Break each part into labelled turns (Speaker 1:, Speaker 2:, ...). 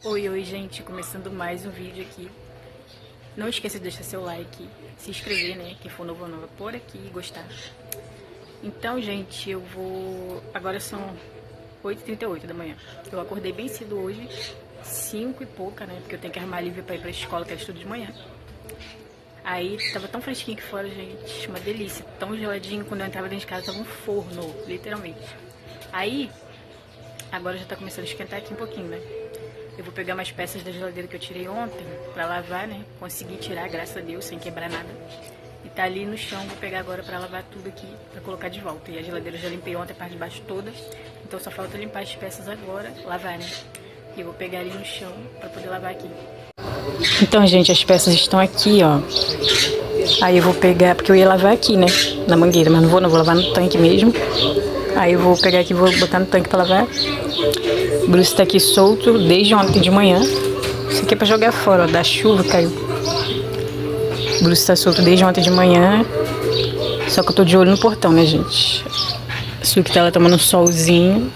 Speaker 1: Oi, gente, começando mais um vídeo aqui. Não esqueça de deixar seu like, se inscrever, né, quem for novo ou nova por aqui e gostar. Então, gente, eu vou... Agora são 8h38 da manhã. Eu acordei bem cedo hoje, 5 e pouca, né, porque eu tenho que arrumar livre pra ir pra escola, que é estudo de manhã. Aí, tava tão fresquinho aqui fora, gente, uma delícia, tão geladinho. Quando eu entrava dentro de casa, tava um forno, literalmente. Aí, agora já tá começando a esquentar aqui um pouquinho, né. Eu vou pegar umas peças da geladeira que eu tirei ontem pra lavar, né? Consegui tirar, graças a Deus, sem quebrar nada. E tá ali no chão, vou pegar agora pra lavar tudo aqui, pra colocar de volta. E a geladeira eu já limpei ontem a parte de baixo toda, então só falta limpar as peças agora, lavar, né? E eu vou pegar ali no chão pra poder lavar aqui. Então, gente, as peças estão aqui, ó. Aí eu vou pegar, porque eu ia lavar aqui, né? Na mangueira, mas não vou lavar no tanque mesmo. Aí eu vou pegar aqui e vou botar no tanque pra lavar. O bruxo tá aqui solto desde ontem de manhã. Isso aqui é pra jogar fora, ó, da chuva caiu. O bruxo tá solto desde ontem de manhã. Só que eu tô de olho no portão, né, gente? A Suki tá lá tomando um solzinho.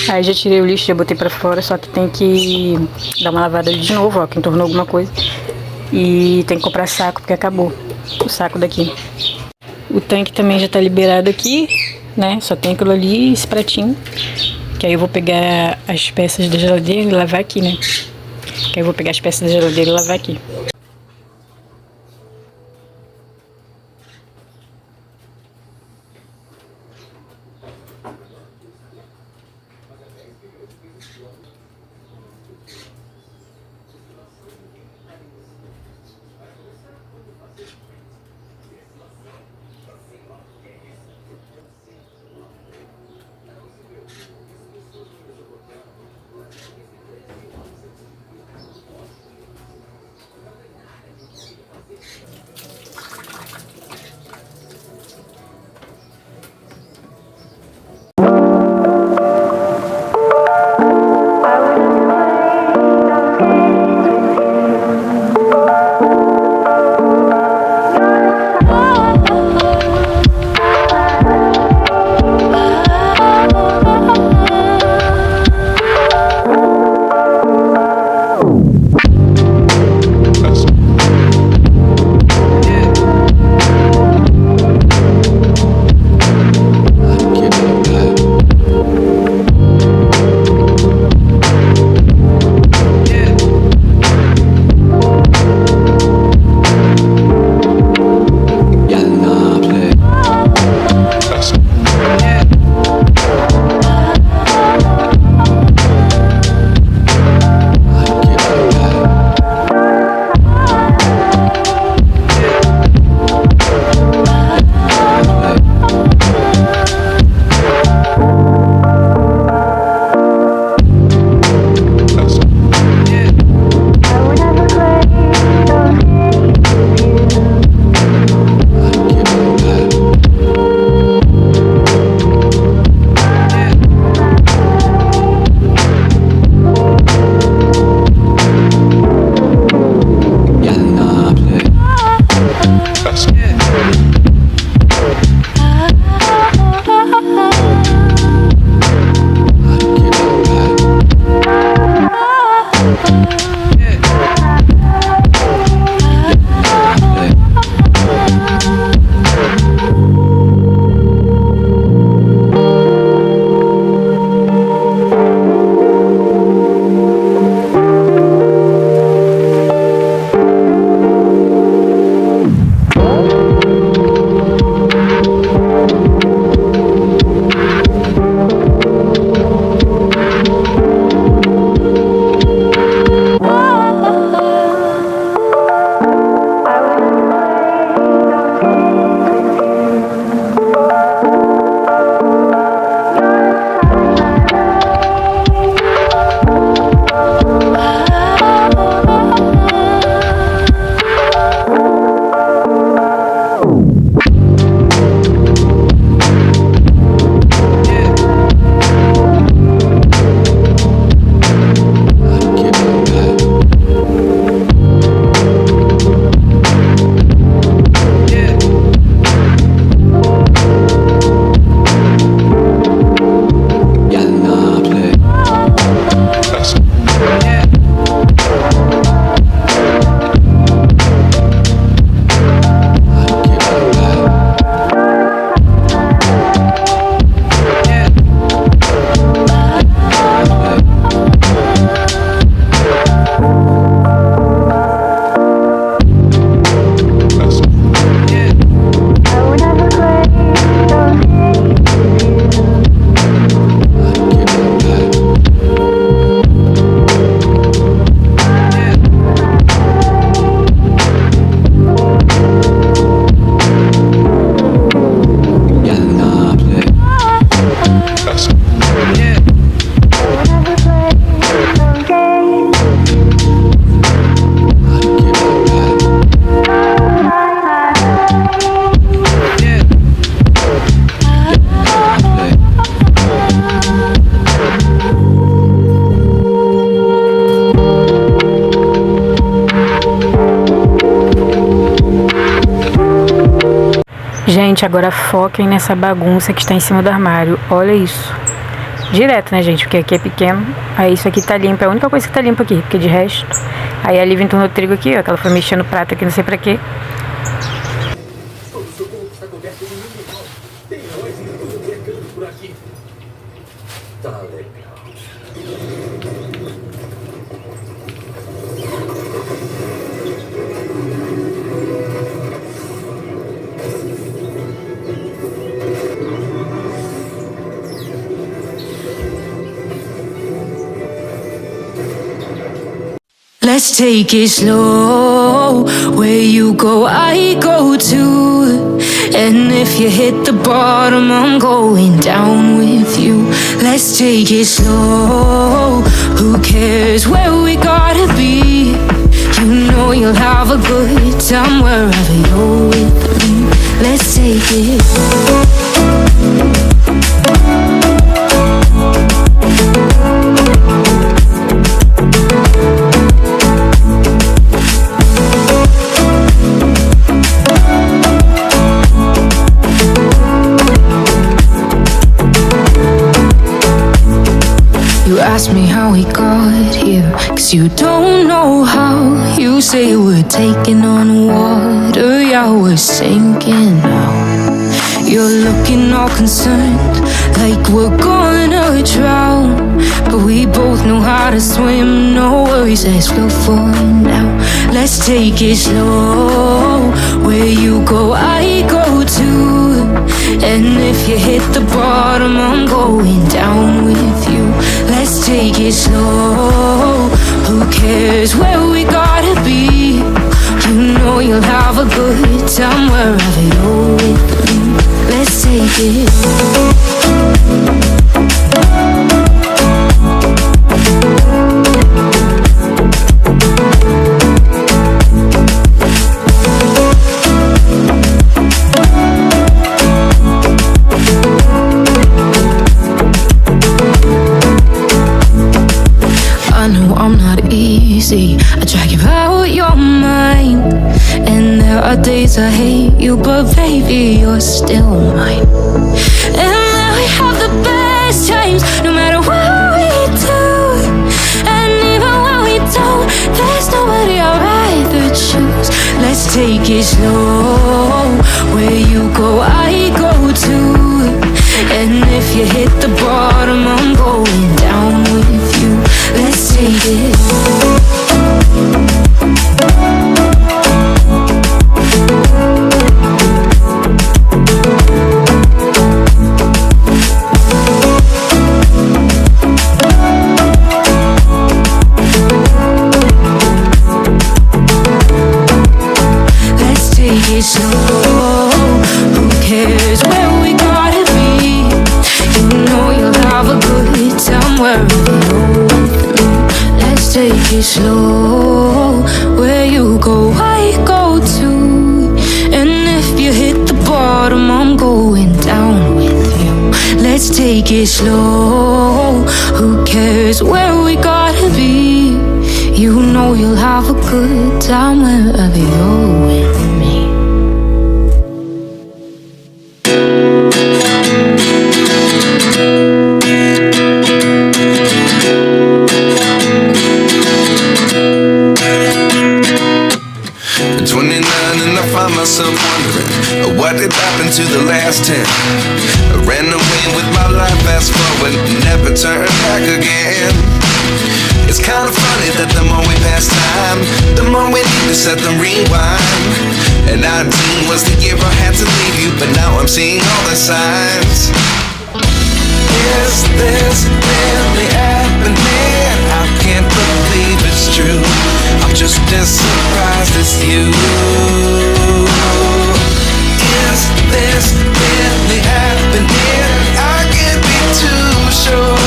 Speaker 1: Aí já tirei o lixo, já botei pra fora, só que tem que dar uma lavada ali de novo, ó, que entornou alguma coisa. E tem que comprar saco, porque acabou o saco daqui. O tanque também já tá liberado aqui, né? Só tem aquilo ali e esse pratinho. Que aí eu vou pegar as peças da geladeira e lavar aqui, né? Que aí eu vou pegar as peças da geladeira e lavar aqui. Gente, agora foquem nessa bagunça que está em cima do armário. Olha isso. Direto, né, gente? Porque aqui é pequeno. Aí isso aqui tá limpo. É a única coisa que tá limpa aqui. Porque de resto... Aí a Lívia entornou o trigo aqui, ó. Que ela foi mexendo o prato aqui, não sei pra quê.
Speaker 2: Tá legal.
Speaker 3: Let's take it slow. Where you go, I go too. And if you hit the bottom, I'm going down with you. Let's take it slow. Who cares where we gotta be? You know you'll have a good time wherever you're with me. Let's take it slow. Ask me how we got here, 'cause you don't know how. You say we're taking on water, yeah, we're sinking now. You're looking all concerned, like we're gonna drown. But we both know how to swim, no worries, let's go for now. Let's take it slow. Where you go, I go too. And if you hit the bottom, I'm going down with you. Let's take it slow. Who cares where we gotta be? You know you'll have a good time wherever you're with me. Let's take it slow. I drag you out your mind, and there are days I hate you, but baby, you're still mine. And now we have the best times, no matter what we do. And even when we don't, there's nobody I'd rather choose. Let's take it slow. Where you go, I go too. And if you hit the bottom, I'm going down with you. Let's take it slow. Who cares where we gotta be? You know you'll have a good time wherever you're with me. Let's take it slow. Where you go, I go too. And if you hit the bottom, I'm going down with you. Let's take it slow. Who cares where we gotta be? You know you'll have a good time wherever you're with me.
Speaker 4: Myself wondering what did happen to the last 10. I ran away with my life, fast forward, never turn back again. It's kind of funny that the more we pass time, the more we need to set the rewind. And 19 was the year I had to leave you, but now I'm seeing all the signs. Is this really happening? I can't believe it's true. I'm just as surprised as you. Is this really happening? I can't be too sure,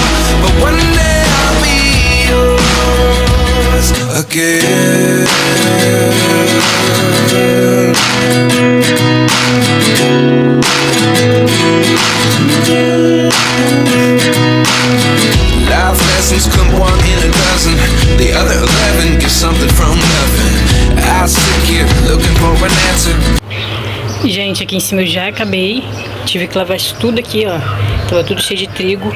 Speaker 4: but one day I'll be yours again. Life lessons come one in a dozen. The other 11 get something from nothing. I sit here looking for an answer.
Speaker 1: Gente, aqui em cima eu já acabei. Tive que lavar isso tudo aqui, ó. Tava tudo cheio de trigo.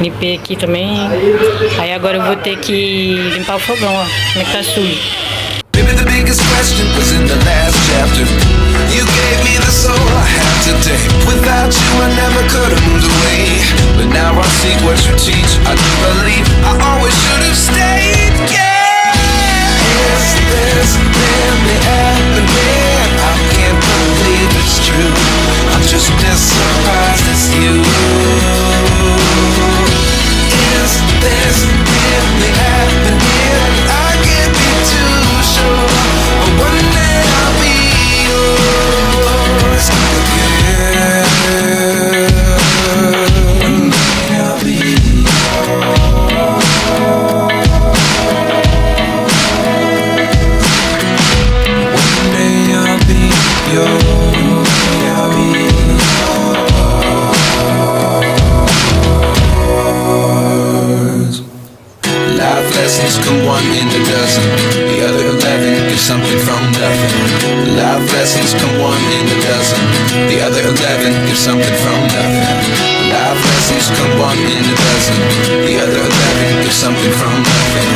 Speaker 1: Limpei aqui também. Aí agora eu vou ter que limpar o fogão, ó. Como é que tá sujo.
Speaker 4: Maybe the biggest question was in the last chapter. You gave me the soul I have today. Without you I never could have moved away. But now I see what you teach. I do believe I always should have stayed. Yeah. Is this really happening? I can't believe it's true. I'm just as surprised as you. Is this really happening? I can't be too sure. But one day I'll be yours again. One day I'll be yours. One day I'll be yours. I'll be yours. Life lessons come one in a dozen. The other 11 is something from nothing. Life lessons come one in a dozen. The other 11 is something from nothing. Life lessons come one in a dozen. The other 11 is something from nothing.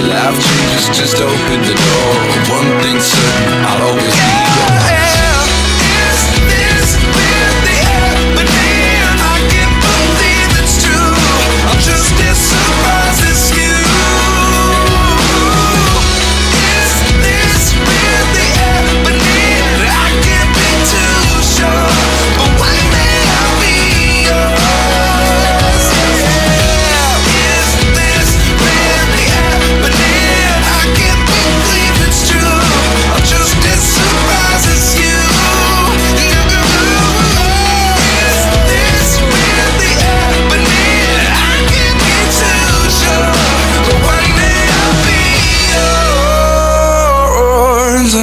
Speaker 4: Life changes, just open the door. One thing's certain, I'll always be yours. Is this really happening? I can't believe it's true. I'm just as surprised as you. Is this really happening? I can't be too sure. But one day I'll be yours. Yeah. Is this really happening? I can't believe it's true. I'm just as surprised as you. Is this really happening? I can't be too sure. But one day I'll be yours.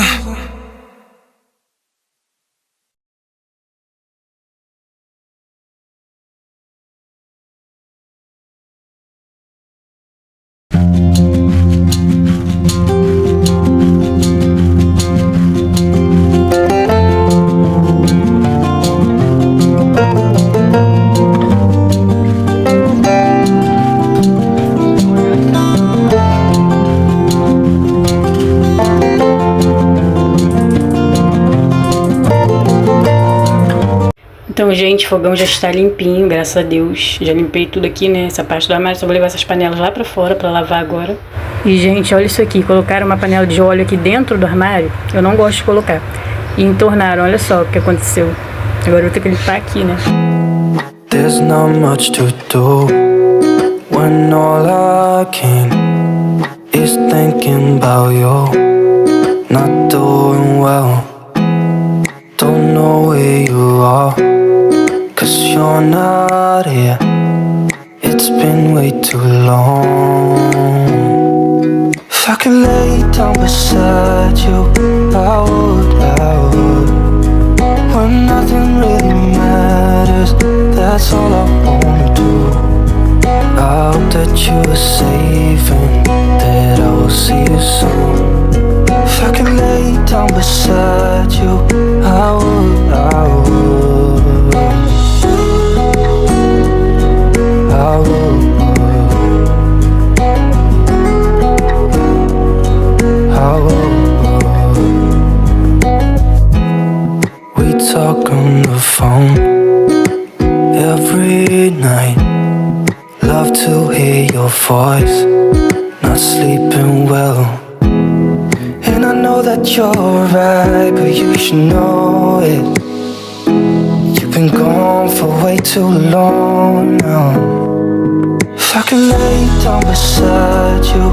Speaker 1: Então, gente, o fogão já está limpinho, graças a Deus. Já limpei tudo aqui, né? Essa parte do armário, só vou levar essas panelas lá pra fora pra lavar agora. E, gente, olha isso aqui. Colocaram uma panela de óleo aqui dentro do armário. Eu não gosto de colocar. E entornaram, olha só o que aconteceu. Agora eu vou ter que limpar aqui, né?
Speaker 5: There's not much to do when all I can is thinking about you. Not doing well, don't know where you are, 'cause you're not here. It's been way too long. If I could lay down beside you, I would. When nothing really matters, that's all I wanna do. I hope that you are safe and that I will see you soon. If I could lay down beside you, I would. I would. We talk on the phone every night. Love to hear your voice. Not sleeping well, and I know that you're right, but you should know it. You've been gone for way too long now. If I could lay down beside you,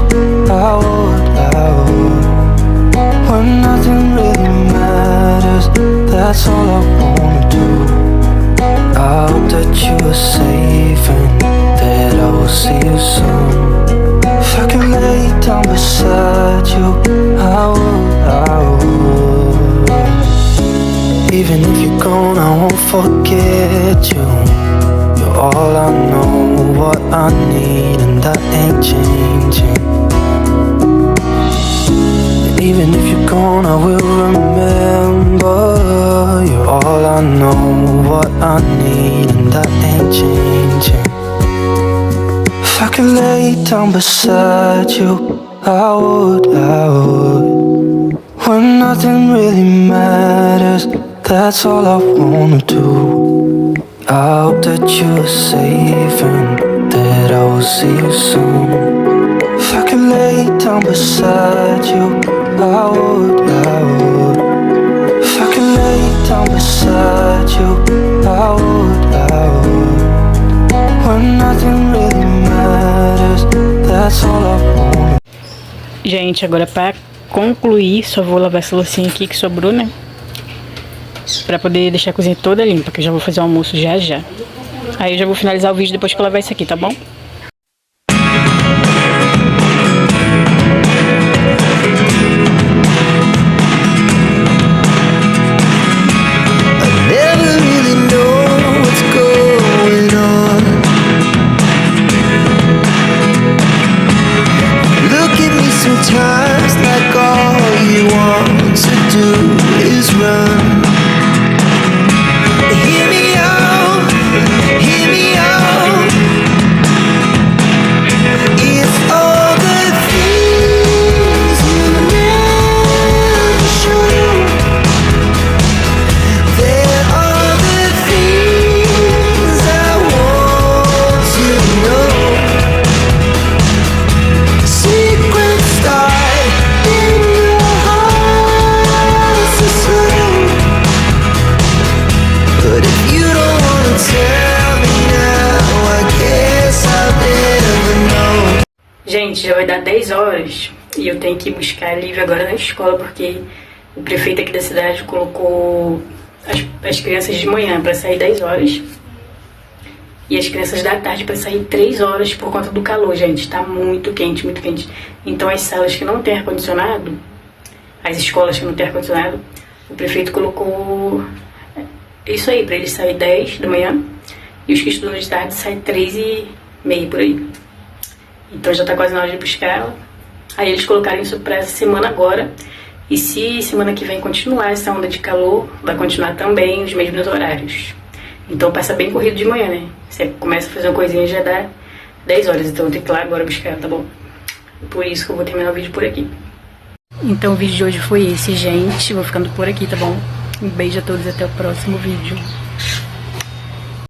Speaker 5: I would. When nothing really matters, that's all I wanna do. I hope that you are safe and that I will see you soon. If I could lay down beside you, I would. Even if you're gone, I won't forget you. You're all I know, what I need, and that ain't changing. Even if you're gone, I will remember. You're all I know, what I need, and that ain't changing. If I could lay down beside you, I would. When nothing really matters, that's all I wanna do. I hope that you're safe and that I will see you soon. If I could lay down beside you, I would. If I could lay down beside you, I would. When nothing really matters, that's all I want.
Speaker 1: Gente, agora pra concluir, só vou lavar essa loucinha aqui que sobrou, né? Pra poder deixar a cozinha toda limpa, que eu já vou fazer o almoço já. Aí eu já vou finalizar o vídeo depois que eu lavar isso aqui, tá bom?
Speaker 4: Sometimes like all you want to do is run. Hear me out, hear me out. It's all the things you never show. There are the things I want to know.
Speaker 1: Gente, já vai dar 10 horas e eu tenho que buscar a Lívia agora na escola, porque o prefeito aqui da cidade colocou as crianças de manhã para sair 10 horas e as crianças da tarde para sair 3 horas por conta do calor, gente. Tá muito quente, muito quente. Então as salas que não tem ar-condicionado, as escolas que não tem ar-condicionado, o prefeito colocou isso aí, para eles saírem 10 da manhã e os que estudam de tarde saem 3h30 por aí. Então já tá quase na hora de buscar ela. Aí eles colocaram isso pra essa semana agora. E se semana que vem continuar essa onda de calor, vai continuar também os mesmos horários. Então passa bem corrido de manhã, né? Você começa a fazer uma coisinha e já dá 10 horas. Então eu tenho que ir lá agora buscar ela, tá bom? Por isso que eu vou terminar o vídeo por aqui. Então o vídeo de hoje foi esse, gente. Vou ficando por aqui, tá bom? Um beijo a todos e até o próximo vídeo.